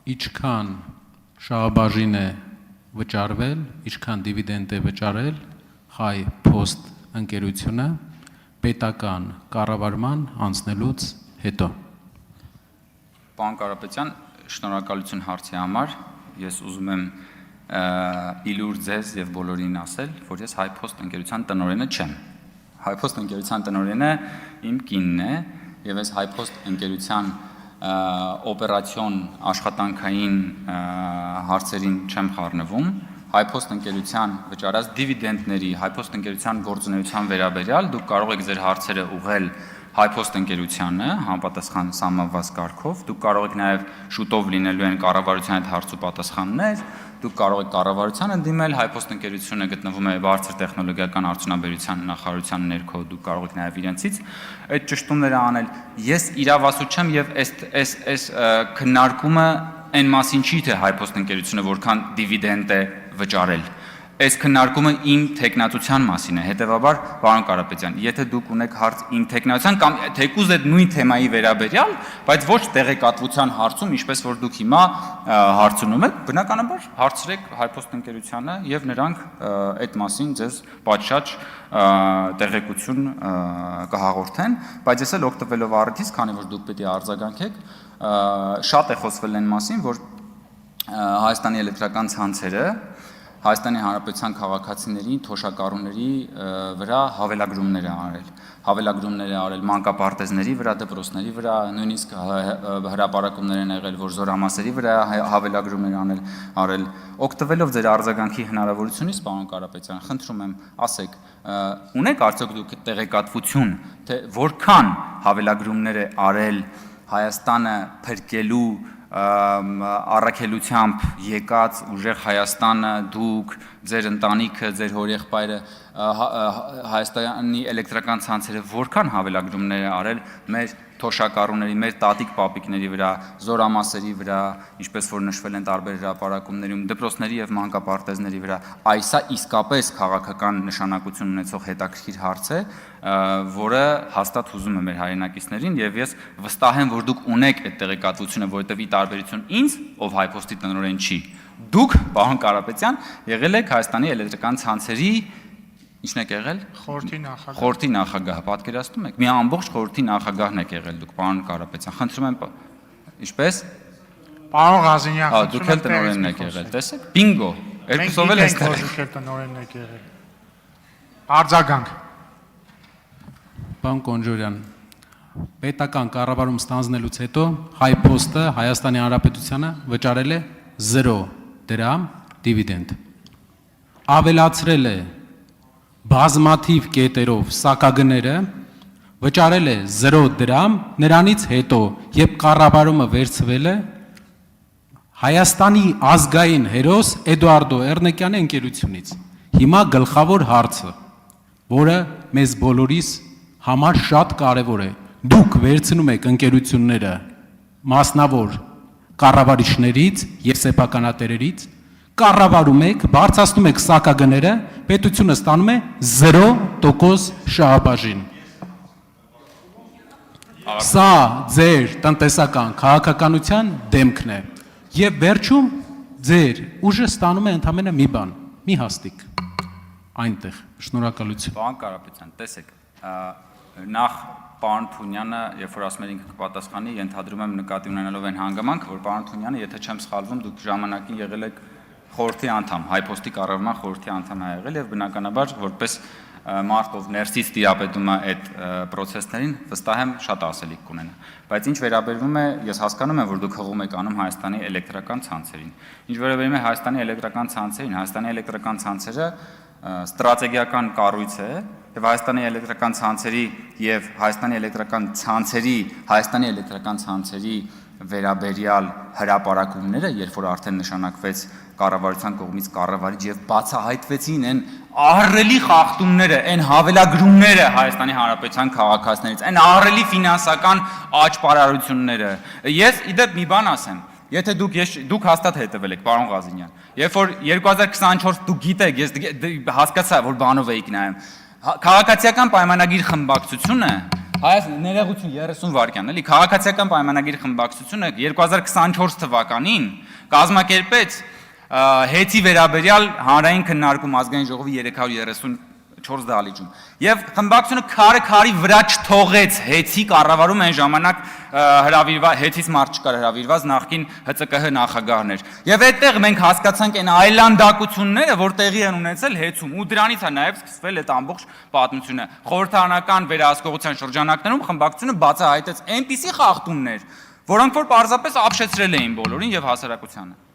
Ինչքան շահաբաժին է վճարվել, ինչքան դիվիդենդ է վճարել Հայ Post ընկերությունը պետական կառավարման անցնելուց հետո։ Պարոն Կարապետյան, շնորհակալություն հարցի համար։ Ես ուզում եմ իլուր ձեզ եւ բոլորին ասել, որ ես Հայ Post ընկերության տնօրենը չեմ։ Հայ Post ընկերության տնօրենը իմ կինն է եւ ես Հայ Post ընկերության օպերացիոն աշխատանքային հարցերին չեմ խառնվում։ Հայ Post ընկերության վճարած դիվիդենդների, Հայ Post ընկերության գործունեության վերաբերյալ դուք կարող եք ձեր հարցերը ուղղել Հայ Post ընկերությանը համապատասխան սահմանված կարգով, դուք կարող եք նաև շուտով լինելու են կառավարության հետ հարց ու պատասխաններ, դուք կարող եք կառավարությանը դիմել, Հայ Post ընկերությունը գտնվում է բարձր տեխնոլոգիական արդյունաբերության նախարարության ներքո, դուք կարող եք նաև իրենցից այդ ճշտումները անել։ Ես իրավասու չեմ եւ այս քննարկումը այն մասին չի, թե Հայ Post ընկերությունը որքան դիվիդենդ է վճարել։ Այս քննարկումը իմ տեխնացության մասին է, հետևաբար, պարոն Կարապետյան, եթե դուք ունեք հարց իմ տեխնացության կամ թեկուզ այդ նույն թեմայի վերաբերյալ, բայց ոչ տեղեկատվության հարցում, ինչպես որ դուք հիմա հարցնում եք, բնականաբար հարցրեք Հայ Post ընկերությանը եւ նրանք այդ մասին ձեզ պատշաճ տեղեկություն կհաղորդեն, բայց ես էլ օգտվելով առիթից, քանի որ դուք պետք է արձագանքեք, շատ է խոսվել այն մասին, որ Հայաստանի էլեկտրական ցանցերը Հայաստանի Հանրապետության քաղաքացիների, թոշակառուների վրա հավելագրումներ է արել մանկապարտեզների վրա, դպրոցների վրա, նույնիսկ հրապարակումներ են եղել, որ զորամասերի վրա հավելագրումներ արել։ Օգտվելով ձեր արձագանքի հնարավորությունից, պարոն Կարապետյան, խնդրում եմ, ասեք, ունեք արդյոք դուք տեղեկատվություն, թե որքան հավելագրումներ է արել Հայաստանը փրկելու առաքելությամբ եկած ուժեղ Հայաստանը, դուք, ձեր ընտանիքը, ձեր հորեղբայրը, Հայաստանի էլեկտրական ցանցերը որքան հավելագրումներ է արել մեր թոշակառուների, մեր տատիկ պապիկների վրա, զորամասերի վրա, ինչպես որ նշվել են տարբեր հրապարակումներում, դպրոցների եւ մանկապարտեզների վրա, այսա իսկապես քաղաքական նշանակություն ունեցող հետաքրքիր հարց է, որը հաստատ հուզում է մեր հայրենակիցներին եւ ես վստահ եմ, որ դուք ունեք այդ տեղեկատվությունը, որովհետեւ ի տարբերություն ինձ, ով Հայ Post-ի տնօրեն չի, դուք, պարոն Կարապետյան, եղել եք Հայաստանի էլեկտրական ցանցերի Ինչն եք եղել։ Խորհրդի նախագահ, պատկերացնում եք։ Մի ամբողջ խորհրդի նախագահն եք եղել դուք, պարոն Կարապետյան։ Խնդրում եմ, ինչպես։ Պարոն Ղազինյան, դուք էլ տնօրենն եք եղել, տեսեք։ Բինգո։ Երկուսով էլ եք եղել։ Դուք էլ տնօրենն եք եղել։ Արձագանք։ Պարոն Կոնջորյան, պետական կառավարում ստանձնելուց հետո Հայ Post-ը Հայաստանի Հանրապետությանը վճարել է 0 դրամ դիվիդենդ։ Ավելացրել է բազմաթիվ կետերով սակագները, վճարել է 0 դրամ, նրանից հետո, երբ կառավարումը վերցվել է Հայաստանի ազգային հերոս Էդուարդո Էռնեկյանի ընկերությունից։ Հիմա գլխավոր հարցը, որը մեզ բոլորիս համար շատ կարևոր է, դուք վերցնում եք ընկերությունները մասնավոր կառավարիչներից եւ սեփականատերերից, կառավարում եք, բարձրացնում եք սակագները, պետությունը ստանում է 0% շահաբաժին։ Սա ձեր տնտեսական քաղաքականության դեմքն է եւ վերջում ձեր ուժը ստանում է ընդամենը մի բան՝ մի հաստիկ այնտեղ։ Շնորհակալություն։ Պարոն Կարապետյան, տեսեք, նախ պարոն Թունյանը, երբ որ ասում եք ինքը կպատասխանի, ենթադրում եմ նկատի ունենալով այն հանգամանքը, որ պարոն Թունյանը, եթե չեմ սխալվում, դուք ժամանակին եղել եք խորհրդի անդամ, Հայ Post-ի կառավարման խորհրդի անդամ ա եղել եւ բնականաբար որպես մարդ, ով ներսից տիրապետում է այդ process-ներին, վստահ եմ շատ ասելիք կունենա։ Բայց ինչ վերաբերվում է, ես հասկանում եմ, որ դուք հղում եք անում Հայաստանի էլեկտրական ցանցերին։ Ինչ վերաբերում է Հայաստանի էլեկտրական ցանցերին, Հայաստանի էլեկտրական ցանցերը ստրատեգիական կառույց է եւ Հայաստանի էլեկտրական ցանցերի եւ Հայաստանի էլեկտրական ցանցերի վերաբերյալ հրապարակումները, երբ որ արդեն նշանակվեց կառավարության կողմից կառավարիչ եւ բացահայտվեցին այն ահռելի խախտումները, այն հավելագրումները Հայաստանի Հանրապետության քաղաքացիներից, այն ահռելի ֆինանսական աճպարարությունները։ Ես իդեպ մի բան ասեմ, եթե դուք հաստատ հետևել եք, պարոն Ղազինյան, երբ որ 2024 դուք գիտեք, ես հասկացա, որ բանով էիք նայում, քաղաքացիական պայմանագիր խմբակցությունը Հայաց ներողություն 30 վայրկյան, էլի քաղաքացիական պայմանագիր խմբակցությունը 2024 թվականին կազմակերպեց հետի վերաբերյալ հանրային քննարկում ազգային ժողովի 334 դահլիճում։ Եվ խմբակցությունը քարի վրա չթողեց հետի կառավարում այն ժամանակ հրավիրված հետից մարդ չկար հրավիրված նախկին ՀՑԿՀ նախագահներ։ Եվ այդտեղ մենք հասկացանք այն այլանդակությունները, որ տեղի են ունեցել հետում, ու դրանից է նաև սկսվել այդ ամբողջ պատմությունը։ Խորհրդարանական վերահսկողության շրջանակներում խմբակցությունը բացահայտեց այնպիսի խախտումներ, որոնք որ պարզապես ապշեցրել էին բոլորին եւ հասարակությանը։